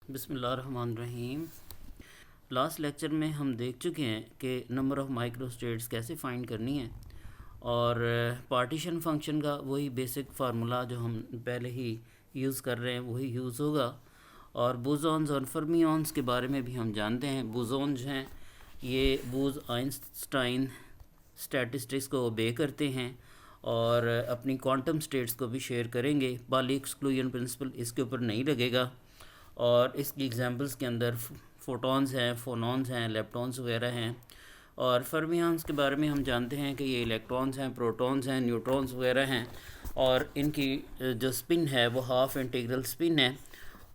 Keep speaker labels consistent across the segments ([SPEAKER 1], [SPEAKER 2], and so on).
[SPEAKER 1] बिस्मिल्लाहिर्रहमानिर्रहीम। Last lecture में हम देख चुके हैं कि नंबर ऑफ़ माइक्रो स्टेट्स कैसे फाइंड करनी है और पार्टीशन फंक्शन का वही बेसिक फार्मूला जो हम पहले ही यूज़ कर रहे हैं वही यूज़ होगा। और बोसॉन्स और फर्मियंस के बारे में भी हम जानते हैं। बोसॉन जो हैं ये बोस-आइंस्टाइन स्टैटिस्टिक्स को ओबे करते हैं और अपनी क्वांटम स्टेट्स को भी शेयर करेंगे। पाली एक्सक्लूजन प्रिंसिपल इसके ऊपर नहीं लगेगा। और इसकी एग्जांपल्स के अंदर फोटॉन्स हैं, फोनॉन्स हैं, लेप्टॉन्स वगैरह हैं। और फर्मियंस के बारे में हम जानते हैं कि ये इलेक्ट्रॉन्स हैं, प्रोटॉन्स हैं, न्यूट्रॉन्स वगैरह हैं और इनकी जो स्पिन है वो हाफ इंटीग्रल स्पिन है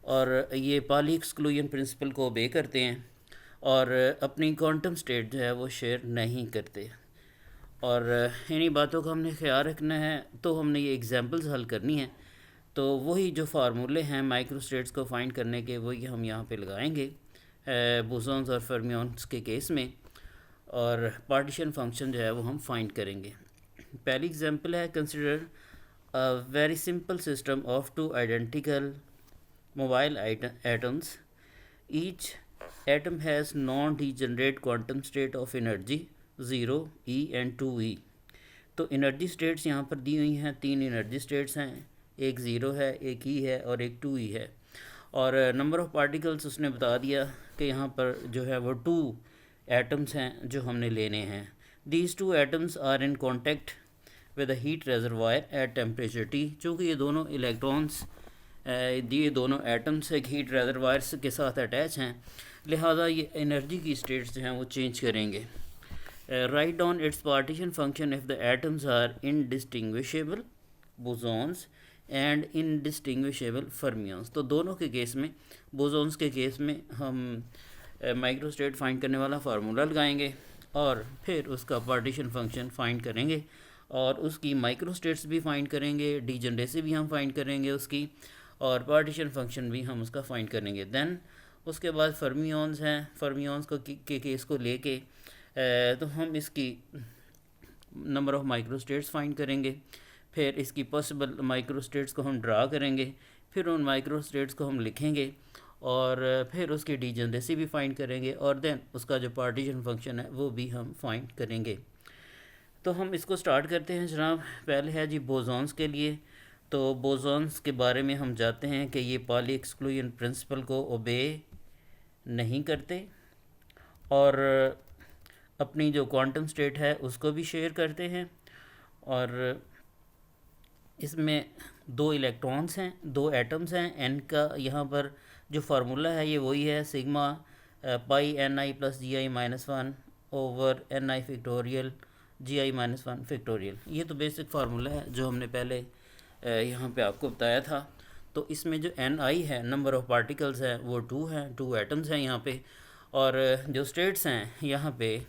[SPEAKER 1] और ये पाली एक्सक्लूजन प्रिंसिपल को ओबे करते हैं और अपनी क्वांटम स्टेट जो है वो शेयर नहीं करते। और इन्हीं बातों का हमने ख्याल रखना है, तो हमने ये एग्जांपल्स हल करनी है। तो वही जो फार्मूले हैं माइक्रो स्टेट्स को फाइंड करने के वही हम यहाँ पे लगाएंगे बोसॉन्स और फर्मियंस के केस में, और पार्टीशन फंक्शन जो है वो हम फाइंड करेंगे। पहली एग्जांपल है, consider a very simple system of two identical mobile atoms. Each atom has non degenerate quantum state of energy 0 E and 2 E। तो एनर्जी स्टेट्स यहाँ पर दी हुई हैं, 3 एनर्जी स्टेट्स हैं, एक 0 है, एक E है और एक 2E है। और नंबर ऑफ़ पार्टिकल्स उसने बता दिया कि यहाँ पर जो है वो 2 एटम्स हैं जो हमने लेने हैं। These 2 atoms are in contact with a heat reservoir at temperature T। चूँकि ये दोनों इलेक्ट्रॉन्स ये दोनों एटम्स एक हीट रेजरवायर के साथ अटैच हैं, लिहाजा ये एनर्जी की स्टेट्स जो हैं वो चेंज करेंगे। Write down its partition function if the atoms are indistinguishable bosons and indistinguishable fermions। तो दोनों के केस में, बोसॉन्स के केस में हम माइक्रोस्टेट फाइंड करने वाला फार्मूला लगाएंगे और फिर उसका पार्टीशन फंक्शन फाइंड करेंगे और उसकी माइक्रोस्टेट्स भी फाइंड करेंगे, डीजनरेसी भी हम फाइंड करेंगे उसकी, और पार्टीशन फंक्शन भी हम उसका फाइंड करेंगे। देन उसके बाद फर्मियंस हैं, फर्मियंस को के केस को लेके तो हम इसकी नंबर ऑफ़ माइक्रोस्टेट्स फाइंड करेंगे, फिर इसकी पॉसिबल माइक्रोस्टेट्स को हम ड्रा करेंगे, फिर उन माइक्रोस्टेट्स को हम लिखेंगे और फिर उसकी डीजनरेसी भी फाइंड करेंगे और देन उसका जो पार्टीशन फंक्शन है वो भी हम फाइंड करेंगे। तो हम इसको स्टार्ट करते हैं जनाब। पहले है जी बोसॉन्स के लिए। तो बोसॉन्स के बारे में हम जानते हैं कि ये पाली एक्सक्लूजन प्रिंसिपल को ओबे नहीं करते और अपनी जो क्वांटम स्टेट है उसको भी शेयर करते हैं। और इसमें 2 इलेक्ट्रॉन्स हैं, 2 एटम्स हैं। एन का यहाँ पर जो फार्मूला है ये वही है, sigma pi NI plus GI-1 over NI factorial GI-1 factorial. ये तो बेसिक फार्मूला है जो हमने पहले यहाँ पे आपको बताया था। तो इसमें जो NI है, नंबर ऑफ़ पार्टिकल्स है, वो 2 हैं, 2 एटम्स हैं यहाँ पे। और जो स्टेट्स हैं यहाँ पे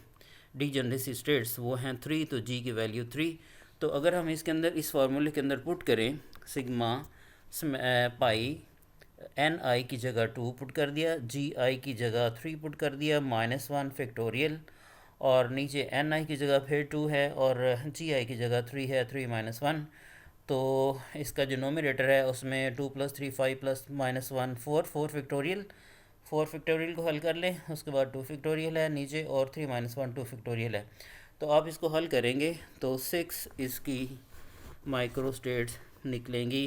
[SPEAKER 1] डीजनरेसी स्टेट्स वो हैं 3, तो G की वैल्यू 3। तो अगर हम इसके अंदर इस फार्मूले के अंदर पुट करें, सिग्मा पाई NI की जगह 2 पुट कर दिया, GI की जगह 3 पुट कर दिया, -1 फैक्टोरियल, और नीचे NI की जगह फिर 2 है और GI की जगह 3 है, 3 -1। तो इसका जो नोमिनेटर है उसमें 2 + 3 5 + -1 4 4 फैक्टोरियल, 4 फैक्टोरियल को हल कर लें। उसके बाद 2 फैक्टोरियल है नीचे और 3 - 1 2 फैक्टोरियल है। तो आप इसको हल करेंगे तो 6 इसकी माइक्रो स्टेट्स निकलेंगी।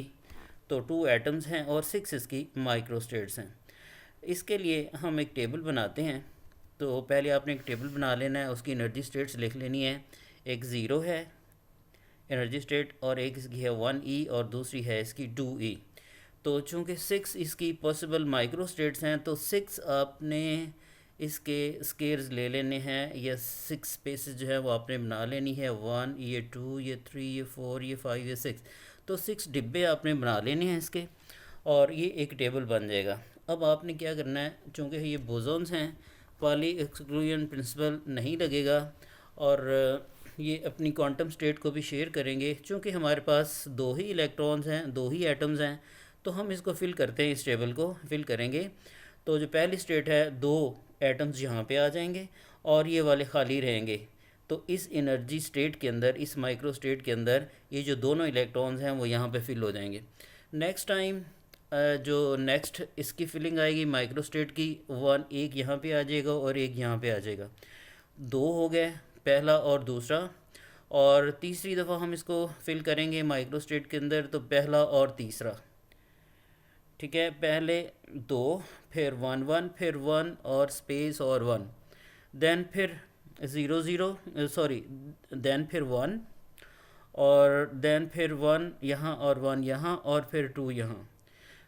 [SPEAKER 1] तो 2 एटम्स हैं और 6 इसकी माइक्रो स्टेट्स हैं। इसके लिए हम एक टेबल बनाते हैं। तो पहले आपने एक टेबल बना लेना है, उसकी एनर्जी स्टेट्स लिख लेनी है। एक 0 है एनर्जी स्टेट और एक इसकी है 1E और दूसरी है इसकी 2E। तो चूँकि 6 इसकी पॉसिबल माइक्रो स्टेट्स हैं तो 6 आपने इसके स्केयर्स ले लेने हैं, या 6 स्पेसेस जो है वो आपने बना लेनी है। 1, ये 2, ये 3, ये 4, ये 5, ये 6। तो 6 डिब्बे आपने बना लेने हैं इसके और ये एक टेबल बन जाएगा। अब आपने क्या करना है, चूँकि ये बोसॉन्स हैं, पाली एक्सक्लूजन प्रिंसिपल नहीं लगेगा और ये अपनी क्वांटम स्टेट को भी शेयर करेंगे। चूँकि हमारे पास 2 ही इलेक्ट्रॉन्स हैं, 2 ही एटम्स हैं, तो हम इसको फिल करते हैं, इस टेबल को फिल करेंगे। तो जो पहली स्टेट है 2 एटम्स यहाँ पे आ जाएंगे और ये वाले खाली रहेंगे। तो इस एनर्जी स्टेट के अंदर, इस माइक्रो स्टेट के अंदर ये जो दोनों इलेक्ट्रॉन्स हैं वो यहाँ पे फिल हो जाएंगे। नेक्स्ट टाइम जो नेक्स्ट इसकी फिलिंग आएगी माइक्रोस्टेट की, वन एक यहाँ पे आ जाएगा और एक यहाँ पे आ जाएगा। दो हो गए, पहला और दूसरा। और तीसरी दफ़ा हम इसको फिल करेंगे माइक्रोस्टेट के अंदर, तो पहला और तीसरा। ठीक है, पहले दो, फिर वन वन, फिर वन और स्पेस और वन, देन फिर ज़ीरो ज़ीरो, सॉरी, देन फिर वन, और देन फिर वन यहाँ और वन यहाँ और फिर टू यहाँ।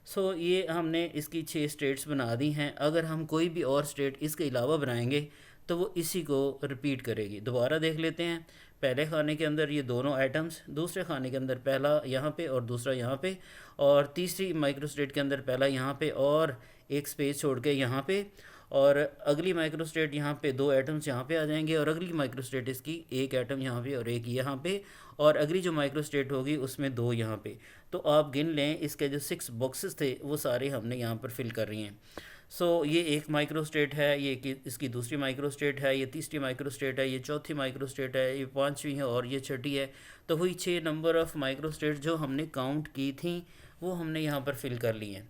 [SPEAKER 1] सो ये हमने इसकी 6 स्टेट्स बना दी हैं। अगर हम कोई भी और स्टेट इसके अलावा बनाएंगे तो वो इसी को रिपीट करेगी। दोबारा देख लेते हैं। पहले खाने के अंदर ये दोनों आइटम्स, दूसरे खाने के अंदर पहला यहाँ पे और दूसरा यहाँ पे, और तीसरी माइक्रो स्टेट के अंदर पहला यहाँ पे और एक स्पेस छोड़ के यहाँ पे, और अगली माइक्रो स्टेट यहाँ पे दो एटम्स यहाँ पे आ जाएंगे, और अगली माइक्रो स्टेट इसकी एक एटम यहाँ पे और एक यहाँ पे, और अगली जो माइक्रो स्टेट होगी उसमें दो यहाँ पे। तो आप गिन लें, इसके जो 6 बॉक्सेस थे वो सारे हमने यहाँ पर फिल कर रही हैं। सो ये एक माइक्रो स्टेट है, ये कि इसकी दूसरी माइक्रो स्टेट है, ये तीसरी माइक्रो स्टेट है, ये चौथी माइक्रो स्टेट है, ये पांचवी है और ये छठी है। तो हुई 6 नंबर ऑफ़ माइक्रो स्टेट जो हमने काउंट की थी वो हमने यहाँ पर फिल कर ली हैं।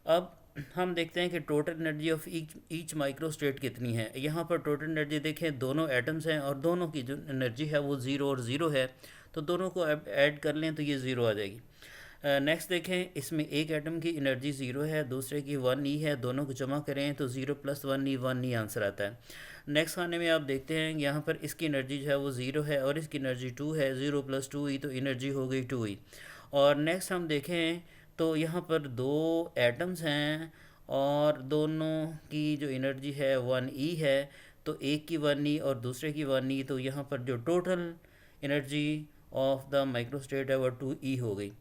[SPEAKER 1] अब हम देखते हैं कि total energy of each micro state कितनी है। यहाँ पर टोटल एनर्जी देखें, दोनों एटम्स हैं और दोनों की जो एनर्जी है वो ज़ीरो और ज़ीरो है, तो दोनों को ऐड कर लें तो ये ज़ीरो आ जाएगी। नेक्स्ट देखें, इसमें एक एटम की एनर्जी ज़ीरो है, दूसरे की 1 ई है, दोनों को जमा करें तो ज़ीरो प्लस 1 ई आंसर आता है। नेक्स्ट खाने में आप देखते हैं यहाँ पर इसकी एनर्जी जो है वो ज़ीरो है और इसकी एनर्जी 2 है, 0 प्लस 2 ई तो एनर्जी हो गई 2 ई। और नेक्स्ट हम देखें तो यहाँ पर दो एटम्स हैं और दोनों की जो एनर्जी है 1 ई है, तो एक की 1 ई और दूसरे की 1 ई, तो यहाँ पर जो total energy of the microstate है वो 2 ई हो गई।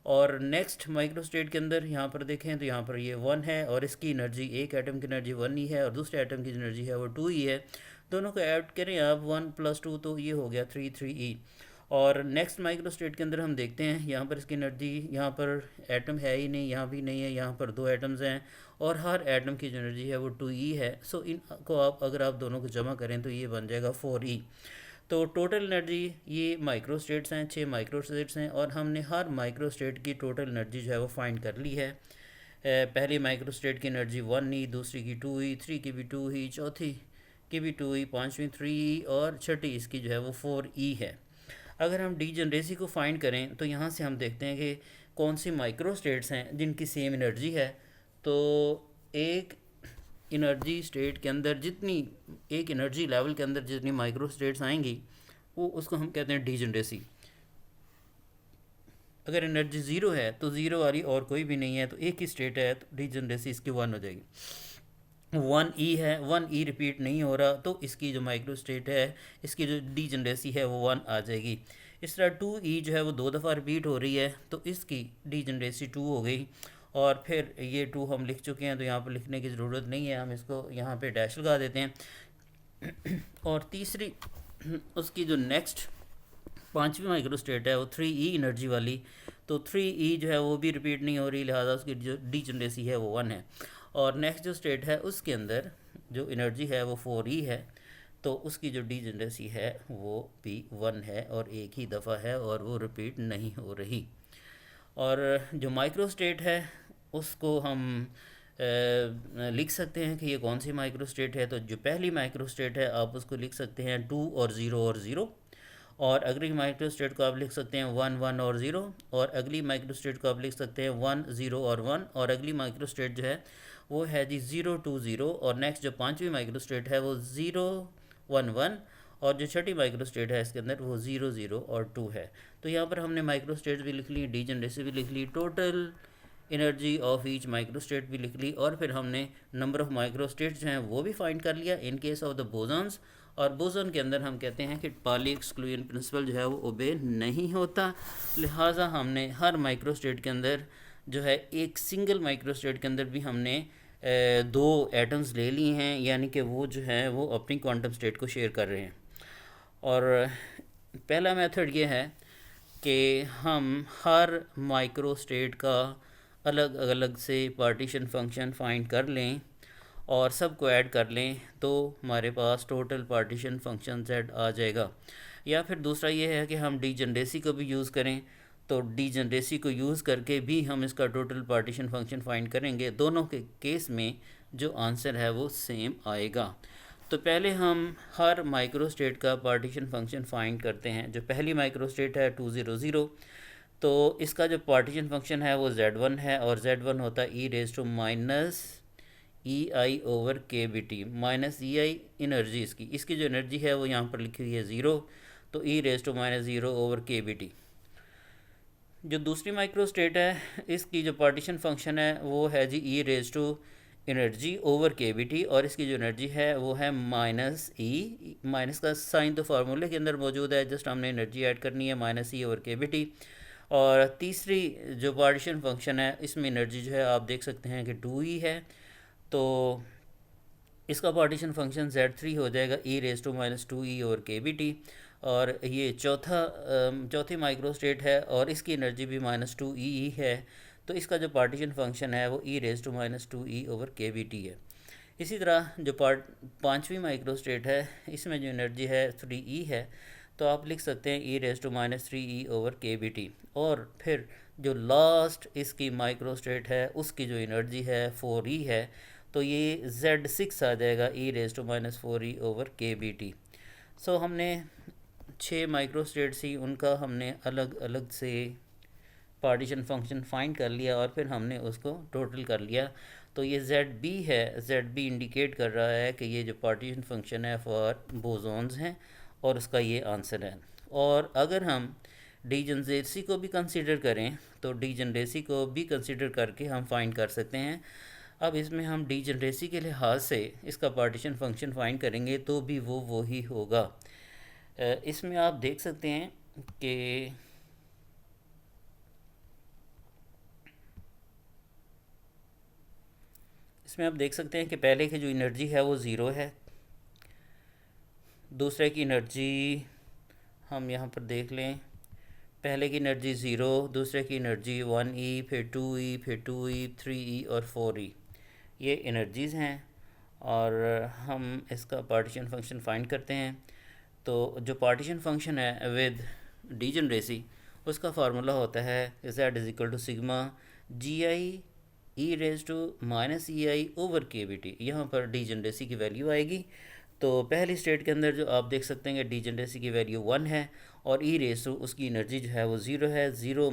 [SPEAKER 1] और नेक्स्ट माइक्रोस्टेट के अंदर यहाँ पर देखें तो यहाँ पर ये 1 है और इसकी एनर्जी, एक एटम की एनर्जी 1 ई है और दूसरे एटम की एनर्जी है वो 2 ई है। दोनों को ऐड करें आप 1 प्लस 2 तो ये हो गया 3 ई। और नेक्स्ट माइक्रोस्टेट के अंदर हम देखते हैं यहाँ पर इसकी एनर्जी, यहाँ पर एटम है ही नहीं, यहाँ भी नहीं है, यहाँ पर दो एटम्स हैं और हर एटम की जो एनर्जी है वो 2 ई है। सो इनको आप अगर आप दोनों को जमा करें तो ये बन जाएगा 4 ई। तो टोटल एनर्जी ये माइक्रो स्टेट्स हैं, 6 माइक्रो स्टेट्स हैं और हमने हर माइक्रो स्टेट की टोटल एनर्जी जो है वो फाइंड कर ली है। पहली माइक्रो स्टेट की एनर्जी 1 ई, दूसरी की 2 ई, थ्री की भी 2 ई, चौथी की भी 2 ई, पाँचवीं 3 ई और छठी इसकी जो है वो 4 ई है। अगर हम डीजनरेसी को फाइंड करें तो यहाँ से हम देखते हैं कि कौन सी माइक्रो स्टेट्स हैं जिनकी सेम एनर्जी है। तो एक एनर्जी स्टेट के अंदर जितनी, एक एनर्जी लेवल के अंदर जितनी माइक्रो स्टेट्स आएंगी वो उसको हम कहते हैं डीजनरेसी। अगर एनर्जी ज़ीरो है तो ज़ीरो वाली और कोई भी नहीं है, तो एक ही स्टेट है, तो डीजनरेसी इसकी 1 हो जाएगी। 1 ई है, 1 ई रिपीट नहीं हो रहा तो इसकी जो माइक्रो स्टेट है इसकी जो डीजनरेसी है वो 1 आ जाएगी। इस तरह 2 ई जो है वो 2 दफ़ा रिपीट हो रही है तो इसकी डीजनरेसी 2 हो गई। और फिर ये 2 हम लिख चुके हैं तो यहाँ पर लिखने की ज़रूरत नहीं है, हम इसको यहाँ पे डैश लगा देते हैं। और तीसरी उसकी जो नेक्स्ट पांचवी माइक्रो स्टेट है वो 3 ई एनर्जी वाली, तो 3 ई जो है वो भी रिपीट नहीं हो रही, लिहाजा उसकी जो डीजनरेसी है वो 1 है। और नेक्स्ट जो स्टेट है उसके अंदर जो एनर्जी है वो 4 ई है, तो उसकी जो डीजनरेसी है वो भी 1 है और एक ही दफ़ा है और वो रिपीट नहीं हो रही। और जो माइक्रो स्टेट है उसको हम लिख सकते हैं कि ये कौन सी माइक्रो स्टेट है। तो जो पहली माइक्रो स्टेट है आप उसको लिख सकते हैं 2 और 0 और 0, और अगली माइक्रो स्टेट को आप लिख सकते हैं 1 1 और 0, और अगली माइक्रो स्टेट को आप लिख सकते हैं 1 0 और 1, और अगली माइक्रो स्टेट जो है वो है जी 0 2 0, और नेक्स्ट जो पांचवी माइक्रो स्टेट है वो 0 1 1, और जो छठी माइक्रो स्टेट है इसके अंदर वो 0 0 और 2 है। तो यहाँ पर हमने माइक्रो स्टेट भी लिख ली, डीजनरेसी भी लिख ली, total energy of each micro state भी लिख ली, और फिर हमने नंबर ऑफ़ माइक्रो स्टेट्स जो हैं वो भी फाइंड कर लिया in case of the bosons. और बोसॉन के अंदर हम कहते हैं कि पाली एक्सक्लूजन प्रिंसिपल जो है वो ओबे नहीं होता, लिहाजा हमने हर माइक्रो स्टेट के अंदर जो है एक सिंगल माइक्रो स्टेट के अंदर भी हमने दो एटम्स ले लिए हैं, यानी कि वो जो है वो अपनी क्वांटम स्टेट को शेयर कर रहे हैं। और पहला मेथड ये है कि हम हर माइक्रो स्टेट का अलग अलग से पार्टीशन फंक्शन फाइंड कर लें और सबको ऐड कर लें तो हमारे पास टोटल पार्टीशन फंक्शन सेट आ जाएगा। या फिर दूसरा ये है कि हम डीजनरेसी को भी यूज़ करें, तो डीजनरेसी को यूज़ करके भी हम इसका टोटल पार्टीशन फंक्शन फाइंड करेंगे। दोनों के केस में जो आंसर है वो सेम आएगा। तो पहले हम हर माइक्रोस्टेट का पार्टीशन फंक्शन फाइंड करते हैं। जो पहली माइक्रोस्टेट है 200, तो इसका जो पार्टीशन फंक्शन है वो z1 है, और z1 होता है e⁻⁻⁰ माइनस ई आई एनर्जी इसकी जो एनर्जी है वो यहाँ पर लिखी हुई है 0, तो e⁻⁻⁰ जो दूसरी माइक्रोस्टेट है इसकी जो पार्टीशन फंक्शन है वो है जी e⁻⁻⁰ और इसकी जो एनर्जी है वो है माइनस का साइन तो फार्मूले के अंदर मौजूद है, जस्ट हमने एनर्जी ऐड करनी है -e/kBt। और तीसरी जो पार्टीशन फंक्शन है इसमें एनर्जी जो है आप देख सकते हैं कि 2e है, तो इसका पार्टीशन फंक्शन z3 हो जाएगा e⁻²e/kBt। और ये चौथी माइक्रोस्टेट है और इसकी एनर्जी भी -2e है, तो इसका जो पार्टीशन फंक्शन है वो e⁻²e/kBt है। इसी तरह जो पांचवी माइक्रोस्टेट है इसमें जो एनर्जी है 3e है, तो आप लिख सकते हैं e⁻³ और फिर जो लास्ट इसकी माइक्रोस्टेट है उसकी जो एनर्जी है 4e है, तो ये Z6 आ जाएगा e⁻⁴e/kBt। सो हमने 6 माइक्रोस्टेट सी उनका हमने अलग अलग से पार्टीशन फंक्शन फाइंड कर लिया और फिर हमने उसको टोटल कर लिया। तो ये ZB है, ZB इंडिकेट कर रहा है कि ये जो पार्टीशन फंक्शन है फॉर बोसॉन्स हैं और उसका ये आंसर है। और अगर हम डीजनरेसी को भी कंसीडर करें तो डीजनरेसी को भी कंसीडर करके हम फाइंड कर सकते हैं। अब इसमें हम डीजनरेसी के लिहाज से इसका पार्टीशन फंक्शन फाइंड करेंगे तो भी वो ही होगा। इसमें आप देख सकते हैं कि पहले की जो एनर्जी है वो 0 है, दूसरे की एनर्जी हम यहाँ पर देख लें, पहले की एनर्जी 0, दूसरे की एनर्जी 1e, फिर 2e, फिर 2e, 3e और 4e, ये एनर्जीज़ हैं। और हम इसका पार्टीशन फंक्शन फाइंड करते हैं। तो जो पार्टीशन फंक्शन है विद डीजनरेसी उसका फार्मूला होता है z=gi⁻e⁻ei/kBt। यहाँ पर डीजनरेसी की वैल्यू आएगी। तो पहली स्टेट के अंदर जो आप देख सकते हैं कि डीजनरेसी की वैल्यू 1 है और उसकी एनर्जी जो है वो 0 है, 0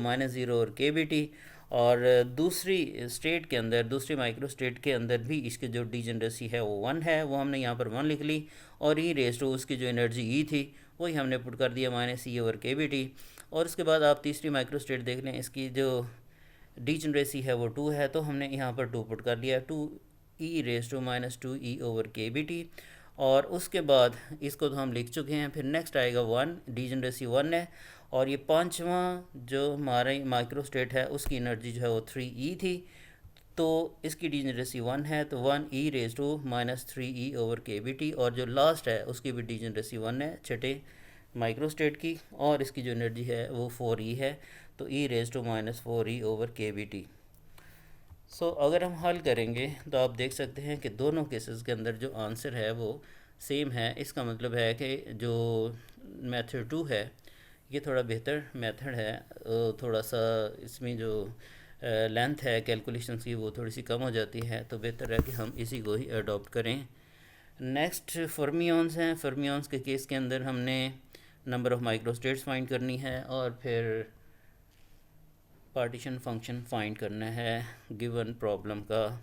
[SPEAKER 1] और kBt। और दूसरी स्टेट के अंदर, दूसरी माइक्रो स्टेट के अंदर भी इसकी जो डीजनरेसी है वो 1 है, वो हमने यहाँ पर 1 लिख ली। और उसकी जो एनर्जी ई थी वही हमने पुट कर दिया -e/kBt। और उसके बाद आप तीसरी माइक्रो स्टेट देख लें, इसकी जो डीजनरेसी है वो 2 है, तो हमने यहाँ पर 2 पुट कर दिया, 2e⁻²e/kBt। और उसके बाद इसको तो हम लिख चुके हैं। फिर नेक्स्ट आएगा 1, डीजनरेसी 1 है, और ये पांचवा जो हमारे माइक्रो स्टेट है उसकी एनर्जी जो है वो 3e थी, तो इसकी डीजनरेसी 1 है, तो 1e⁻³ और जो लास्ट है उसकी भी डीजनरेसी 1 है छठे माइक्रो स्टेट की, और इसकी जो एनर्जी है वो 4e है, तो e⁻⁴e/kBt। सो अगर हम हल करेंगे तो आप देख सकते हैं कि दोनों केसेस के अंदर जो आंसर है वो सेम है। इसका मतलब है कि जो मेथड 2 है ये थोड़ा बेहतर मेथड है, थोड़ा सा इसमें जो लेंथ है कैलकुलेशंस की वो थोड़ी सी कम हो जाती है, तो बेहतर है कि हम इसी को ही अडॉप्ट करें। नेक्स्ट फर्मियंस हैं। फर्मियंस के केस के अंदर हमने नंबर ऑफ़ माइक्रोस्टेट्स फाइंड करनी है और फिर पार्टीशन फंक्शन फाइंड करना है गिवन प्रॉब्लम का।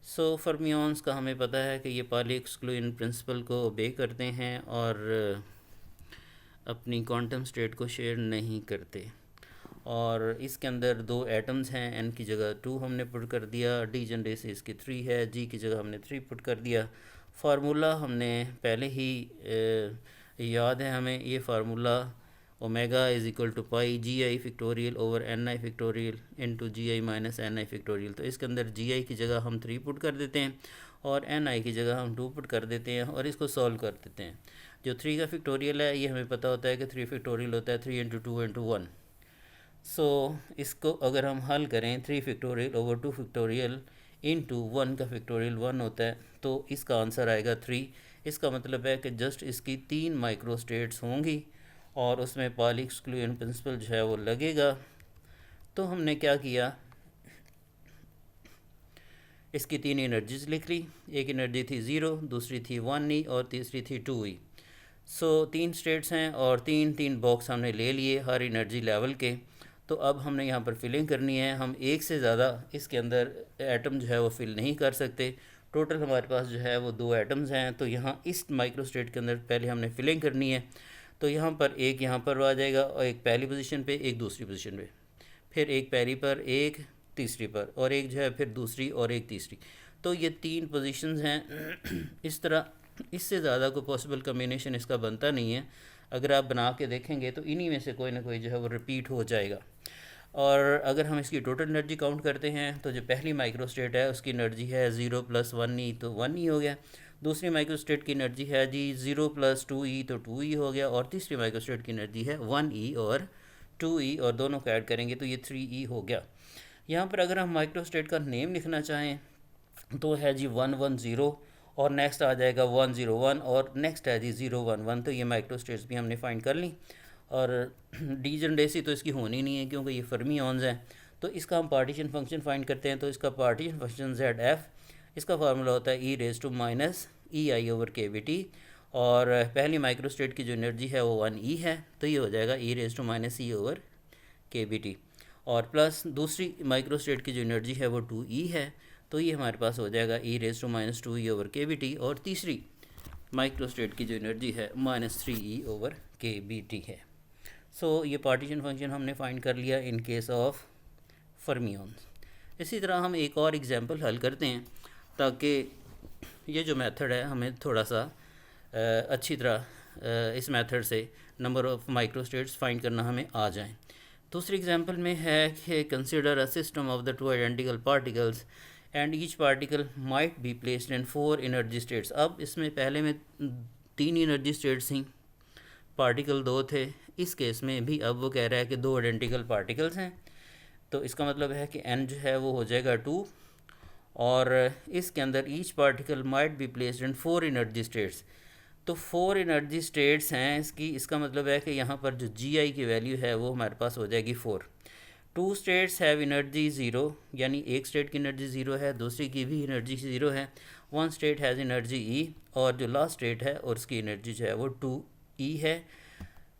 [SPEAKER 1] सो फर्मियंस का हमें पता है कि ये पाली एक्सक्लूजन प्रिंसिपल को ओबे करते हैं और अपनी क्वांटम स्टेट को शेयर नहीं करते। और इसके अंदर 2 एटम्स हैं, एन की जगह 2 हमने पुट कर दिया, डीजनरेसी इसकी 3 है, जी की जगह हमने 3 पुट कर दिया। फार्मूला हमने पहले ही याद है हमें, ये formula omega = πgi⁴/ni⁴ into gi - ni⁴। तो इसके अंदर gi की जगह हम 3 पुट कर देते हैं और ni की जगह हम 2 पुट कर देते हैं और इसको सॉल्व कर देते हैं। जो 3 का फैक्टोरियल है ये हमें पता होता है कि 3 फैक्टोरियल होता है 3 × 2 × 1। सो इसको अगर हम हल करें 3 फैक्टोरियल / 2 फैक्टोरियल इंटू 1 का फैक्टोरियल 1 होता है, तो इसका आंसर आएगा 3। इसका मतलब है कि जस्ट इसकी 3 माइक्रो स्टेट्स होंगी और उसमें पॉली एक्सक्लूजन प्रिंसिपल जो है वो लगेगा। तो हमने क्या किया, इसकी तीन एनर्जीज लिख ली। एक एनर्जी थी 0, दूसरी थी 1E और तीसरी थी 2E। सो तीन स्टेट्स हैं और तीन तीन बॉक्स हमने ले लिए हर एनर्जी लेवल के। तो अब हमने यहाँ पर फिलिंग करनी है। हम एक से ज़्यादा इसके अंदर एटम जो है वो फिल नहीं कर सकते। टोटल हमारे पास जो है वो 2 एटम्स हैं। तो यहाँ इस माइक्रो स्टेट के अंदर पहले हमने फिलिंग करनी है। तो यहाँ पर एक यहाँ पर आ जाएगा और एक पहली पोजीशन पे, एक दूसरी पोजीशन पे, फिर एक पहली पर, एक तीसरी पर, और एक जो है फिर दूसरी और एक तीसरी। तो ये 3 पोजीशंस हैं। इस तरह इससे ज़्यादा कोई पॉसिबल कम्बिनेशन इसका बनता नहीं है। अगर आप बना के देखेंगे तो इन्हीं में से कोई ना कोई जो है वो रिपीट हो जाएगा। और अगर हम इसकी टोटल एनर्जी काउंट करते हैं तो जो पहली माइक्रो स्टेट है उसकी एनर्जी है 0 + 1E, तो 1E हो गया। दूसरी माइक्रो स्टेट की एनर्जी है जी 0 + 2E, तो 2E हो गया। और तीसरी माइक्रो स्टेट की एनर्जी है 1E और 2E, और दोनों को ऐड करेंगे तो ये 3E हो गया। यहाँ पर अगर हम माइक्रो स्टेट का नेम लिखना चाहें तो है जी 110, और नेक्स्ट आ जाएगा 101, और नेक्स्ट है जी 011। तो ये माइक्रो स्टेट्स भी हमने फाइंड कर ली। और डीजनरेसी तो इसकी होनी नहीं है क्योंकि ये फर्मियंस हैं। तो इसका हम पार्टीशन फंक्शन फाइंड करते हैं। तो इसका पार्टीशन फंक्शन ZF, इसका फार्मूला होता है e⁻⁻ei/kBT। और पहली माइक्रो स्टेट की जो एनर्जी है वो 1E है, तो ये हो जाएगा e⁻e/kBT। और प्लस दूसरी माइक्रो स्टेट की जो एनर्जी है वो 2E है, तो ये हमारे पास हो जाएगा e⁻²e/kBT। और तीसरी माइक्रो स्टेट की जो एनर्जी है -3E/kBT है। सो ये पार्टीशन फंक्शन हमने फाइंड कर लिया इन केस ऑफ फर्मियंस। इसी तरह हम एक और एग्जांपल हल करते हैं ताकि ये जो मेथड है हमें थोड़ा सा अच्छी तरह इस मेथड से number of micro states find करना हमें आ जाए। दूसरी एग्जांपल में है कि consider a system of the 2 identical particles and each particle might be placed in 4 energy states. अब इसमें पहले में 3 एनर्जी स्टेट्स थी, पार्टिकल 2 थे। इस केस में भी अब वो कह रहा है कि 2 आइडेंटिकल पार्टिकल्स हैं, तो इसका मतलब है कि n जो है वो हो जाएगा 2, और इसके अंदर each particle might be placed in 4 energy states. तो 4 एनर्जी स्टेट्स हैं इसकी, इसका मतलब है कि यहाँ पर जो GI की वैल्यू है वो हमारे पास हो जाएगी 4। 2 स्टेट्स हैव एनर्जी 0, यानी एक स्टेट की एनर्जी 0 है, दूसरी की भी एनर्जी 0 है। 1 स्टेट हैज़ एनर्जी E, और जो लास्ट स्टेट है और उसकी एनर्जी जो है वो 2E है।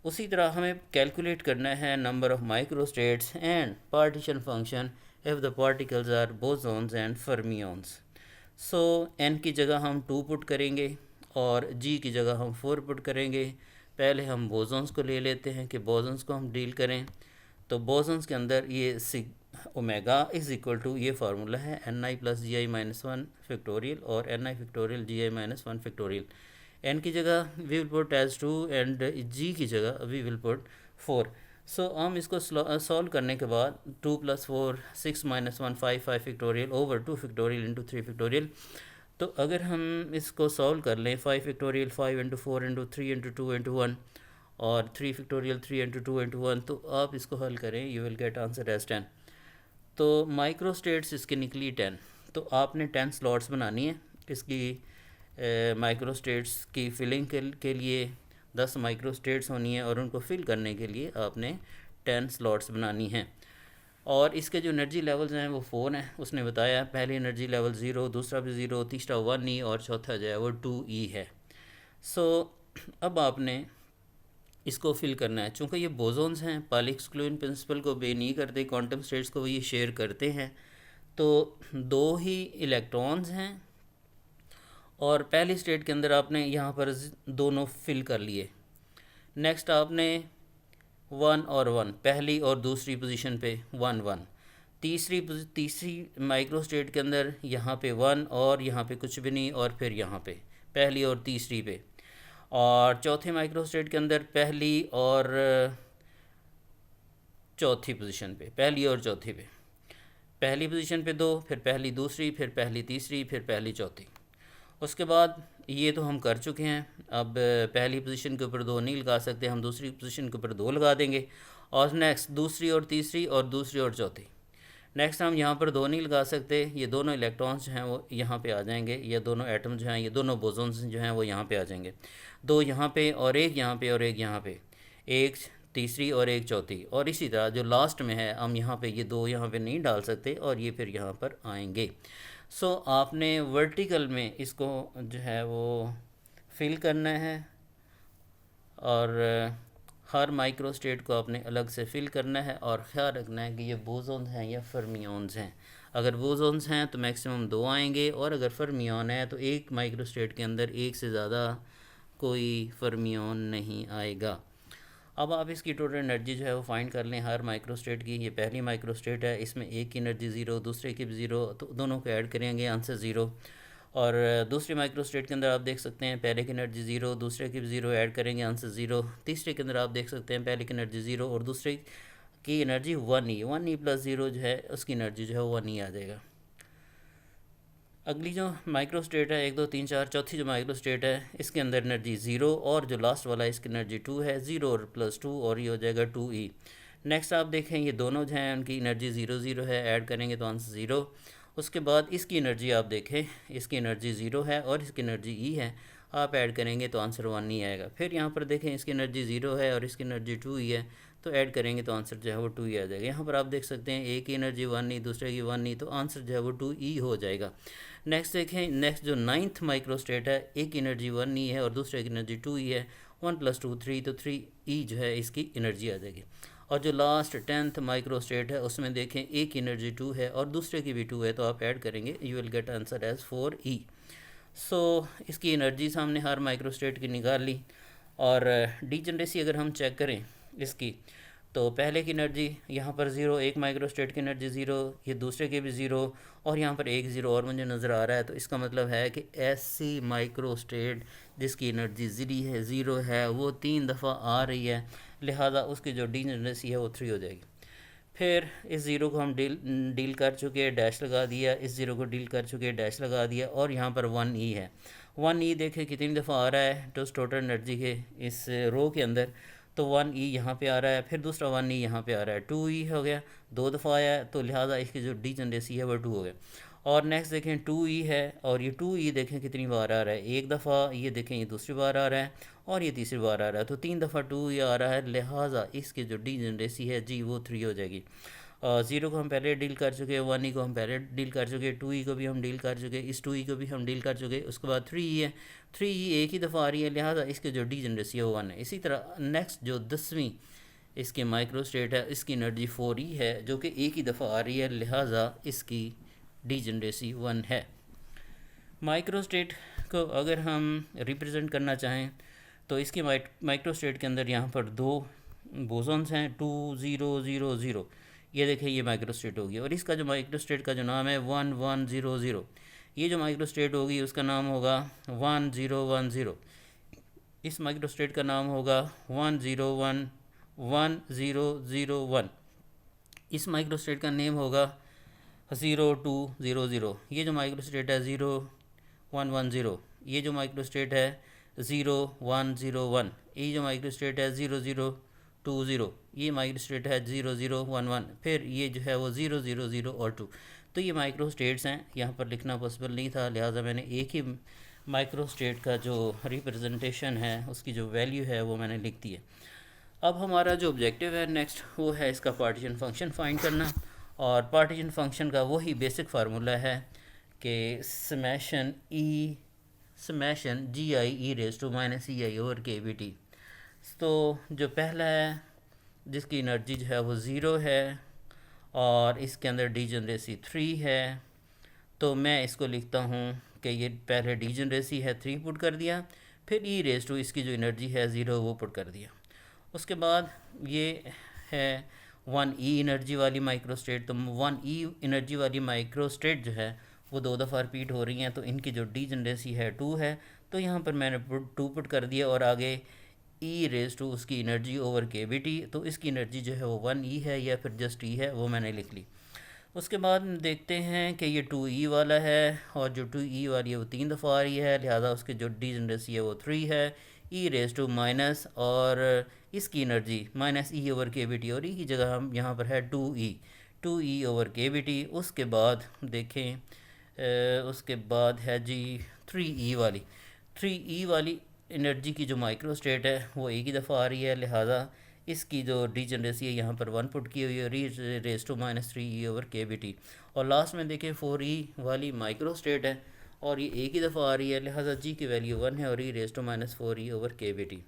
[SPEAKER 1] उसी तरह हमें कैलकुलेट करना है number of micro states and partition function if the particles are bosons and fermions. So n की जगह हम 2 पुट करेंगे और g की जगह हम 4 पुट करेंगे। पहले हम बोसॉन्स को ले लेते हैं कि बोसॉन्स को हम डील करें। तो बोसॉन्स के अंदर ये ओमेगा इज़ इक्वल टू, ये फार्मूला है Ni + Gi-1 फैक्टोरियल और Ni factorial Gi-1 factorial. n की जगह we will put as 2 and g की जगह वी विल पुट 4। सो हम इसको सॉल्व करने के बाद 2 + 4 6 - 1 5 5 factorial over 2 factorial into 3 factorial. तो अगर हम इसको सॉल्व कर लें 5 फैक्टोरियल 5 × 4 × 3 × 2 × 1 और 3 फैक्टोरियल 3 × 2 × 1, तो आप इसको हल करें, you will get answer as 10। तो माइक्रो स्टेट्स इसकी निकली 10। तो आपने 10 स्लॉट्स बनानी है इसकी माइक्रो स्टेट्स की फिलिंग के लिए 10 माइक्रो स्टेट्स होनी है, और उनको फिल करने के लिए आपने 10 स्लॉट्स बनानी हैं। और इसके जो एनर्जी लेवल्स हैं वो 4 हैं, उसने बताया। पहली एनर्जी लेवल 0, दूसरा भी 0, तीसरा 1E और चौथा जो है वो 2E है। सो अब आपने इसको फिल करना है। चूँकि ये बोसॉन्स हैं, पॉली एक्सक्लूजन प्रिंसिपल को बे नहीं करते, क्वांटम स्टेट्स को ये शेयर करते हैं, तो 2 ही इलेक्ट्रॉन्स हैं। और पहली स्टेट के अंदर आपने यहाँ पर दोनों फिल कर लिए। नेक्स्ट आपने 1 और 1, पहली और दूसरी पोजीशन पे 1 1। तीसरी माइक्रो स्टेट के अंदर यहाँ पे 1 और यहाँ पे कुछ भी नहीं, और फिर यहाँ पे पहली और तीसरी पे। और चौथे माइक्रो स्टेट के अंदर पहली और चौथी पोजीशन पे, पहली और चौथी पे, पहली पोजीशन पे 2, फिर पहली दूसरी, फिर पहली तीसरी, फिर पहली चौथी। उसके बाद ये तो हम कर चुके हैं। अब पहली पोजीशन के ऊपर 2 नहीं लगा सकते, हम दूसरी पोजीशन के ऊपर 2 लगा देंगे। और नेक्स्ट दूसरी और तीसरी और दूसरी और चौथी। नेक्स्ट हम यहाँ पर 2 नहीं लगा सकते, ये दोनों इलेक्ट्रॉन्स जो हैं वो यहाँ पे आ जाएंगे, ये दोनों एटम जो हैं, ये दोनों बोसॉन्स जो हैं वो यहाँ पे आ जाएंगे। 2 यहाँ पे और एक यहाँ पे और एक यहाँ पे। एक तीसरी और एक चौथी, और इसी तरह जो लास्ट में है हम यहाँ पे ये दो यहाँ पे नहीं डाल सकते और ये फिर यहाँ पर आएंगे। सो आपने वर्टिकल में इसको जो है वो फिल करना है, और हर माइक्रो स्टेट को आपने अलग से फिल करना है, और ख्याल रखना है कि ये बोसॉन्स हैं या फर्मियंस हैं। अगर बोसॉन्स हैं तो मैक्सिमम दो आएंगे, और अगर फर्मियन है तो एक माइक्रो स्टेट के अंदर एक से ज़्यादा कोई फर्मियन नहीं आएगा। अब आप इसकी टोटल एनर्जी जो है वो फाइंड कर लें हर माइक्रो स्टेट की। ये पहली माइक्रो स्टेट है, इसमें एक की एनर्जी ज़ीरो, दूसरे की भी ज़ीरो, तो दोनों को ऐड करेंगे, आंसर ज़ीरो। और दूसरी माइक्रो स्टेट के अंदर आप देख सकते हैं पहले की एनर्जी ज़ीरो, दूसरे की भी ज़ीरो, ऐड करेंगे, आंसर ज़ीरो। तीसरे के अंदर आप देख सकते हैं पहले की एनर्जी ज़ीरो और दूसरे की energy one E plus zero जो है उसकी एनर्जी जो है वन ई आ जाएगा। अगली जो माइक्रो स्टेट है 1 2 3 4, चौथी जो माइक्रो स्टेट है इसके अंदर एनर्जी ज़ीरो, और जो लास्ट वाला है इसकी एनर्जी टू है, ज़ीरो और प्लस टू, और ये हो जाएगा टू ई। नेक्स्ट आप देखें ये दोनों जो हैं उनकी एनर्जी ज़ीरो ज़ीरो है, ऐड करेंगे तो आंसर ज़ीरो। उसके बाद इसकी एनर्जी आप देखें, इसकी एनर्जी ज़ीरो है और इसकी एनर्जी ई है, आप ऐड करेंगे तो आंसर वन ही आएगा। फिर यहाँ पर देखें इसकी एनर्जी ज़ीरो है और इसकी एनर्जी टू ही है, तो ऐड करेंगे तो आंसर जो है वो टू ही आ जाएगा। यहाँ पर आप देख सकते हैं एक की एनर्जी वन ई, दूसरे की वन ई, तो आंसर जो है वो टू ई हो जाएगा। नेक्स्ट देखें, नेक्स्ट जो नाइन्थ माइक्रो स्टेट है, एक एनर्जी वन ई है और दूसरे की एनर्जी टू ई है, वन प्लस टू थ्री, तो थ्री ई जो है इसकी एनर्जी आ जाएगी। और जो लास्ट 10th माइक्रो स्टेट है उसमें देखें एक एनर्जी टू है और दूसरे की भी टू है, तो आप ऐड करेंगे you will get answer as 4E। So इसकी एनर्जी सामने हर माइक्रो स्टेट की निकाल ली। और डीजनरेसी अगर हम चेक करें इसकी, तो पहले की एनर्जी यहाँ पर ज़ीरो, एक माइक्रो स्टेट की एनर्जी ज़ीरो, ये दूसरे के भी ज़ीरो, और यहाँ पर एक ज़ीरो और मुझे नज़र आ रहा है, तो इसका मतलब है कि ऐसी माइक्रो स्टेट जिसकी एनर्जी ज़ीरो है वो 3 दफ़ा आ रही है, लिहाजा उसकी जो डीजनरेसी है वो 3 हो जाएगी। फिर इस ज़ीरो को हम डील कर चुके, डैश लगा दिया, इस ज़ीरो को डील कर चुके, डैश लगा दिया, और यहाँ पर 1E है। 1E देखें कितनी दफ़ा आ रहा है तो टोटल एनर्जी के इस रो के अंदर, तो 1E यहाँ पे आ रहा है, फिर दूसरा 1E यहाँ पे आ रहा है, 2E हो गया, दो दफ़ा आया है, तो लिहाजा इसकी जो डीजनरेसी है वो 2 हो गया। और नेक्स्ट देखें 2E है, और ये 2E देखें कितनी बार आ रहा है, एक दफ़ा, ये देखें ये दूसरी बार आ रहा है, और ये तीसरी बार आ रहा है, तो 3 दफ़ा 2E आ रहा है, लिहाजा इसकी जो डीजनरेसी है जी वो 3 हो जाएगी। ज़ीरो को हम पहले डील कर चुके, 1E को हम पहले डील कर चुके, 2E को भी हम डील कर चुके, इस 2E को भी हम डील कर चुके। उसके बाद 3E है, 3E एक ही दफ़ा आ रही है, लिहाजा इसके जो डीजनरेसी है वो 1 है। इसी तरह नेक्स्ट जो 10वीं इसकी माइक्रो स्टेट है इसकी एनर्जी 4E है, जो कि एक ही दफ़ा आ रही है, लिहाजा इसकी डीजनरेसी 1 है। माइक्रो स्टेट को अगर हम रिप्रेजेंट करना चाहें तो इसकी माइक्रो स्टेट के अंदर यहाँ पर दो बोसॉन्स हैं, 2 0 0 0, ये देखें ये माइक्रो स्टेट होगी, और इसका जो माइक्रो स्टेट का जो नाम है 1 1 0 0, ये जो माइक्रो स्टेट होगी उसका नाम होगा 1 0 1 0, इस माइक्रो स्टेट का नाम होगा 1 0 1 1 0 0 1, इस माइक्रो स्टेट का नेम होगा 0 2 0 0, ये जो माइक्रो स्टेट है 0 1 1 0, ये जो माइक्रो स्टेट है 0 1 0 1, ये जो माइक्रो स्टेट है 0 0 2 0, ये माइक्रो स्टेट है 0 0 1 1, फिर ये जो है वो 0 0 0 और 2। तो ये माइक्रो स्टेट्स हैं, यहाँ पर लिखना पॉसिबल नहीं था, लिहाजा मैंने एक ही माइक्रो स्टेट का जो रिप्रेजेंटेशन है उसकी जो वैल्यू है वो मैंने लिख दी है। अब हमारा जो ऑब्जेक्टिव है नेक्स्ट वो है इसका पार्टीशन फंक्शन फाइंड करना, और पार्टीशन फंक्शन का वही बेसिक फार्मूला है कि summation G I E raise to minus E I over K B T. तो जो पहला है जिसकी एनर्जी जो है वो ज़ीरो है और इसके अंदर डीजनरेसी 3 है, तो मैं इसको लिखता हूँ कि ये पहले डीजनरेसी है 3 पुट कर दिया, फिर ई रेज टू इसकी जो एनर्जी है ज़ीरो वो पुट कर दिया। उसके बाद ये है 1E एनर्जी वाली माइक्रो स्टेट, तो 1E एनर्जी वाली माइक्रो स्टेट जो है वो दो दफ़ा रिपीट हो रही हैं, तो इनकी जो डीजनरेसी है 2 है, तो यहाँ पर मैंने 2 पुट कर दिया, और आगे ई रेज टू उसकी energy over K B T, तो इसकी एनर्जी जो है वो 1E है या फिर जस्ट E है, वो मैंने लिख ली। उसके बाद देखते हैं कि ये 2E वाला है, और जो 2E वाली है वो 3 दफ़ा आ रही है, लिहाजा उसकी जो डीजनरेसी है वो 3 है, ई रेज टू माइनस, और इसकी energy minus E over K B T, और ई की जगह हम यहाँ पर है 2E over K B T. उसके बाद देखें उसके बाद है जी 3E वाली एनर्जी की जो माइक्रो स्टेट है वो एक ही दफ़ा आ रही है, लिहाजा इसकी जो डीजनरेसी है यहाँ पर 1 पुट की हुई है, रेज टू -3 e/kBt। और लास्ट में देखें 4e वाली माइक्रो स्टेट है और ये एक ही दफ़ा आ रही है, लिहाजा जी की वैल्यू 1 है और रेज टू -4e/kBt।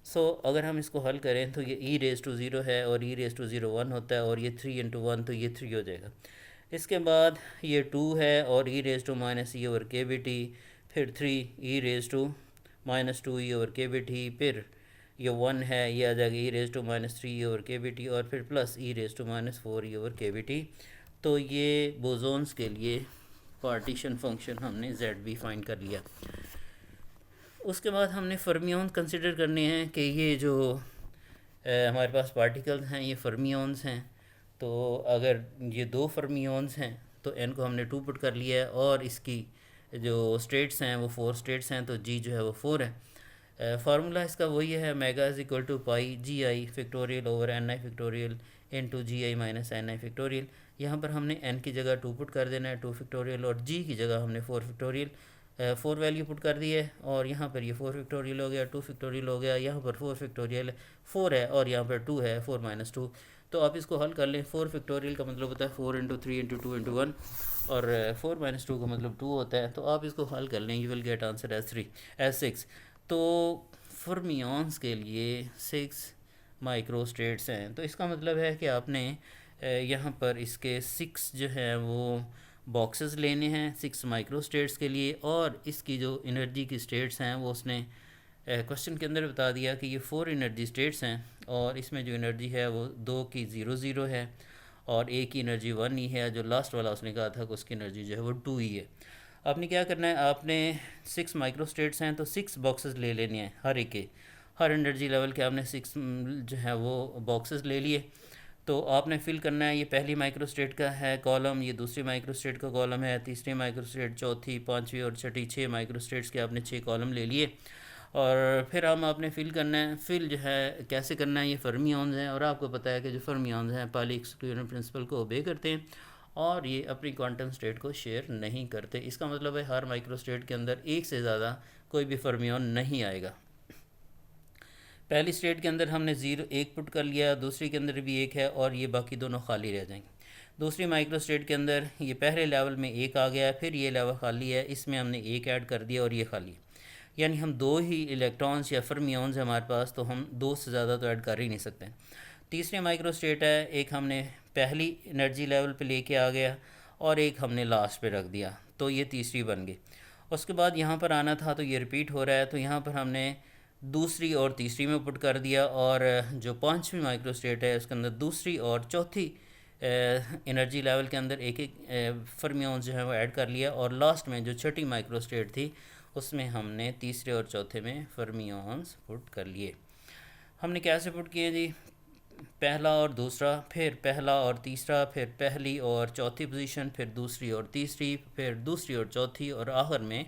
[SPEAKER 1] सो अगर हम इसको हल करें तो ये रेज टू 0 है और रेज टू 0 1 होता है और ये 3 × 1 तो ये 3 हो जाएगा। इसके बाद ये 2 है और रेज टू -e/kBt, फिर 3 रेज टू -2e/kBt, फिर ये 1 है, ये आ जाएगा रेज टू -3e/kBt और फिर प्लस रेज टू -4e/kBt। तो ये बोसोन्स के लिए पार्टीशन फंक्शन हमने ZB फाइंड कर लिया। उसके बाद हमने फर्मियोन्स कंसिडर करने हैं कि ये जो हमारे पास पार्टिकल्स हैं ये फर्मियोन्स हैं। तो अगर ये 2 फर्मियोन्स हैं तो n को हमने 2 पुट कर लिया है और इसकी जो स्टेट्स हैं वो 4 स्टेट्स हैं, तो g जो है वो 4 है। फार्मूला इसका वही है, omega is equal to pi GI factorial over NI factorial into GI minus NI factorial. यहाँ पर हमने n की जगह 2 पुट कर देना है, 2 फैक्टोरियल, और g की जगह हमने 4 फैक्टोरियल 4 वैल्यू पुट कर दी है और यहाँ पर ये 4 फैक्टोरियल हो गया, 2 फैक्टोरियल हो गया, यहाँ पर 4 फैक्टोरियल 4 है और यहाँ पर 2 है, 4 - 2। तो आप इसको हल कर लें। 4 फैक्टोरियल का मतलब होता है 4 × 3 × 2 × 1 और 4 - 2 का मतलब 2 होता है। तो आप इसको हल कर लें, you will get answer as 6। तो फर्मियोन्स के लिए 6 माइक्रो स्टेट्स हैं, तो इसका मतलब है कि आपने यहाँ पर इसके 6 जो है वो बॉक्सेस लेने हैं 6 माइक्रो स्टेट्स के लिए, और इसकी जो एनर्जी की स्टेट्स हैं वो उसने क्वेश्चन के अंदर बता दिया कि ये 4 एनर्जी स्टेट्स हैं और इसमें जो एनर्जी है वो 2 की 0 0 है और एक की एनर्जी 1 ही है। जो लास्ट वाला उसने कहा था कि उसकी एनर्जी जो है वो 2 ही है। आपने क्या करना है, आपने 6 माइक्रो स्टेट्स हैं तो 6 बॉक्सेस ले लेने हैं, हर एक के हर एनर्जी लेवल के आपने 6 जो है वो बॉक्सेस ले लिए। तो आपने फिल करना है, ये पहली माइक्रो स्टेट का है कॉलम, ये दूसरी माइक्रो स्टेट का कॉलम है, तीसरी माइक्रो स्टेट, चौथी, पांचवी और छठी, 6 माइक्रो स्टेट्स के आपने 6 कॉलम ले लिए। और फिर हम आपने फिल करना है। फिल जो है कैसे करना है, ये फर्मियोन्स हैं और आपको पता है कि जो फर्मियोन्स हैं पाली एक्सक्लूजन प्रिंसिपल को ओबे करते हैं और ये अपनी क्वांटम स्टेट को शेयर नहीं करते। इसका मतलब है हर माइक्रो स्टेट के अंदर एक से ज़्यादा कोई भी फर्मियोन नहीं आएगा। पहली स्टेट के अंदर हमने 0 1 पुट कर लिया, दूसरी के अंदर भी 1 है और ये बाकी दोनों खाली रह जाएंगे। दूसरी माइक्रो स्टेट के अंदर ये पहले लेवल में 1 आ गया है, फिर ये लेवल खाली है, इसमें हमने 1 ऐड कर दिया और ये खाली, यानी हम 2 ही इलेक्ट्रॉन्स या फर्मियोन्स हैं हमारे पास, तो हम 2 से ज़्यादा तो ऐड कर ही नहीं सकते। तीसरी माइक्रो स्टेट है, एक हमने पहली एनर्जी लेवल पे लेके आ गया और एक हमने लास्ट पे रख दिया, तो ये तीसरी बन गई। उसके बाद यहाँ पर आना था तो ये रिपीट हो रहा है, तो यहाँ पर हमने दूसरी और तीसरी में पुट कर दिया और जो पांचवी माइक्रो स्टेट है उसके अंदर दूसरी और चौथी एनर्जी लेवल के अंदर एक एक फर्मियोन्स जो है वो ऐड कर लिया और लास्ट में जो छठी माइक्रो स्टेट थी उसमें हमने तीसरे और चौथे में फर्मियोन्स पुट कर लिए। हमने कैसे पुट किए जी, पहला और दूसरा, फिर पहला और तीसरा, फिर पहली और चौथी पोजीशन, फिर दूसरी और तीसरी, फिर दूसरी और चौथी और आखिर में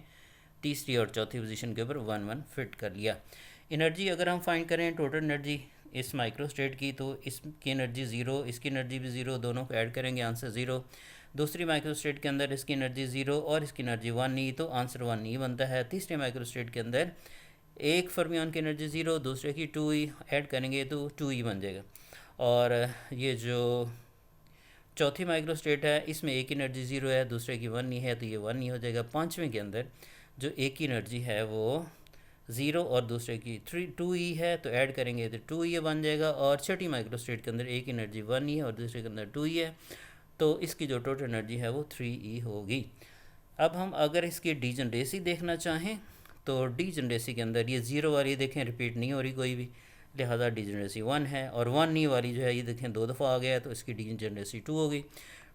[SPEAKER 1] तीसरी और चौथी पोजीशन के ऊपर 1 1 फिट कर लिया। एनर्जी अगर हम फाइंड करें टोटल एनर्जी इस माइक्रो स्टेट की, तो इसकी एनर्जी 0, इसकी एनर्जी भी 0, दोनों को ऐड करेंगे आंसर 0। दूसरी माइक्रो स्टेट के अंदर इसकी एनर्जी 0 और इसकी एनर्जी 1 ही, तो आंसर 1 ही बनता है। तीसरे माइक्रो स्टेट के अंदर एक फर्मियोन की एनर्जी 0, दूसरे की 2 ही, ऐड करेंगे तो 2 ही बन जाएगा। और ये जो चौथी माइक्रो स्टेट है इसमें एक एनर्जी 0 है, दूसरे की 1 ही है, तो ये 1 ही हो जाएगा। पाँचवें के अंदर जो एक की एनर्जी है वो 0 और दूसरे की 2 ही है, तो ऐड करेंगे तो 2 ही बन जाएगा। और छठी माइक्रो स्टेट के अंदर एक एनर्जी 1 ही है और दूसरे के अंदर 2 ही है, तो इसकी जो टोटल एनर्जी है वो 3 ही होगी। अब हम अगर इसकी डीजनरेसी देखना चाहें तो डीजनरेसी के अंदर ये 0 वाली देखें रिपीट नहीं हो रही कोई भी, लिहाजा डीजनरेसी 1 है, और 1 नहीं वाली जो है ये देखें 2 दफ़ा आ गया है तो इसकी डीजनरेसी 2 हो गई।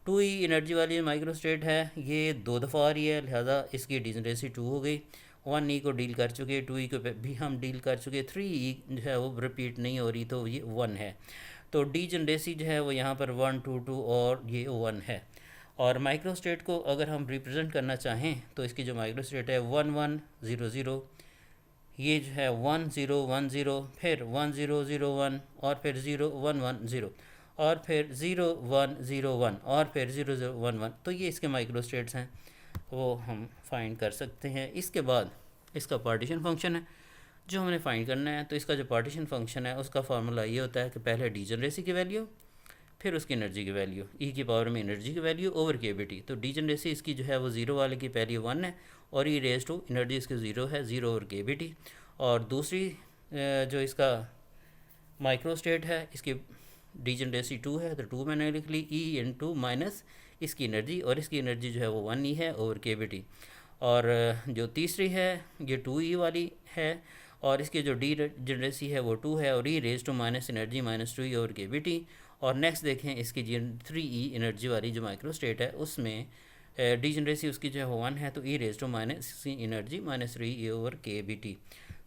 [SPEAKER 1] 2 ही एनर्जी वाली माइक्रो स्टेट है, ये 2 दफ़ा आ रही है, लिहाजा इसकी डीजनरेसी 2 हो गई। 1 ई को डील कर चुके, 2 ई को भी हम डील कर चुके, 3 ई जो है वो रिपीट नहीं हो रही तो ये 1 है। तो डीजनरेसी जो है वो यहाँ पर 1 2 2 और ये 1 है। और माइक्रो स्टेट को अगर हम रिप्रेजेंट करना चाहें तो इसकी जो माइक्रो स्टेट है 1 1 0 0, ये जो है 1 0 1 0, फिर 1 0 0 1 और फिर 0 1 1 0 और फिर 0 1 0 1 और फिर 0 0 1 1, तो ये इसके माइक्रो स्टेट्स हैं, वो हम फाइंड कर सकते हैं। इसके बाद इसका पार्टीशन फंक्शन है, जो हमने फाइंड करना है, तो इसका जो पार्टीशन फंक्शन है उसका फार्मूला ये होता है कि पहले डीजनरेसी की वैल्यू, फिर उसकी एनर्जी की वैल्यू, ई की पावर में एनर्जी की value over K B T. तो डीजनरेसी इसकी जो है वो ज़ीरो वाले की पहली 1 है, और ई रेज टू एनर्जी इसकी ज़ीरो है, zero over K B T. और दूसरी जो इसका माइक्रोस्टेट है, इसकी डीजनरेसी 2 है, तो 2 मैंने लिख ली, ई इन टू माइनस इसकी एनर्जी, और इसकी एनर्जी जो है वो 1 ई है ओवर के बी टी। और जो तीसरी है ये 2 ई वाली है, और इसकी जो डी जनरेसी है वो 2 है, और E raise to minus energy minus 2 E over K B T. और नेक्स्ट देखें इसकी जी 3 ई एनर्जी वाली जो माइक्रो स्टेट है उसमें डी जनरेसी उसकी जो है वो 1 है, तो E raise to minus energy minus 3 E over K B T.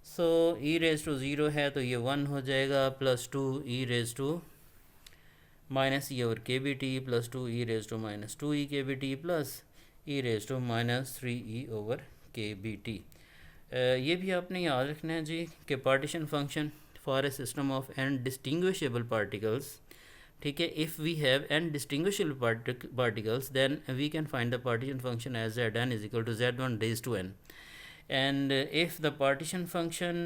[SPEAKER 1] So E raise to zero है तो ये 1 हो जाएगा, plus 2 E raise to minus E over K B T, plus 2 E raise to minus 2 E K B T, plus E raise to minus 3 E over K B T. ये भी आपने याद रखना है जी कि partition function for a system of N distinguishable particles, ठीक है, if we have N distinguishable particles then we can find the partition function as Z N is equal to Z one raise to N, and if the partition function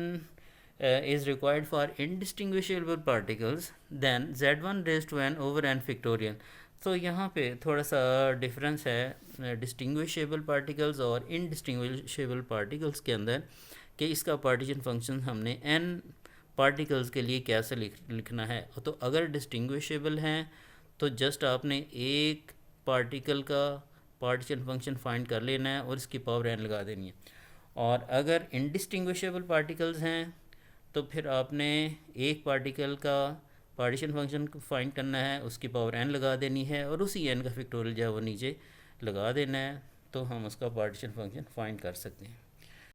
[SPEAKER 1] is required for indistinguishable particles then z1 raised to n over n factorial। तो यहाँ पे थोड़ा सा difference है distinguishable particles और indistinguishable particles के अंदर, कि इसका पार्टीशन फंक्शन हमने n पार्टिकल्स के लिए कैसे लिखना है। तो अगर डिस्टिंग्विशेबल हैं तो जस्ट आपने एक पार्टिकल का पार्टीशन फंक्शन फाइंड कर लेना है और इसकी पावर n लगा देनी है, और अगर इनडिस्टिंग्विशेबल पार्टिकल्स हैं तो फिर आपने एक पार्टिकल का पार्टीशन फंक्शन फाइंड करना है, उसकी पावर n लगा देनी है, और उसी n का फैक्टोरियल जो है वो नीचे लगा देना है, तो हम उसका पार्टीशन फंक्शन फाइंड कर सकते हैं।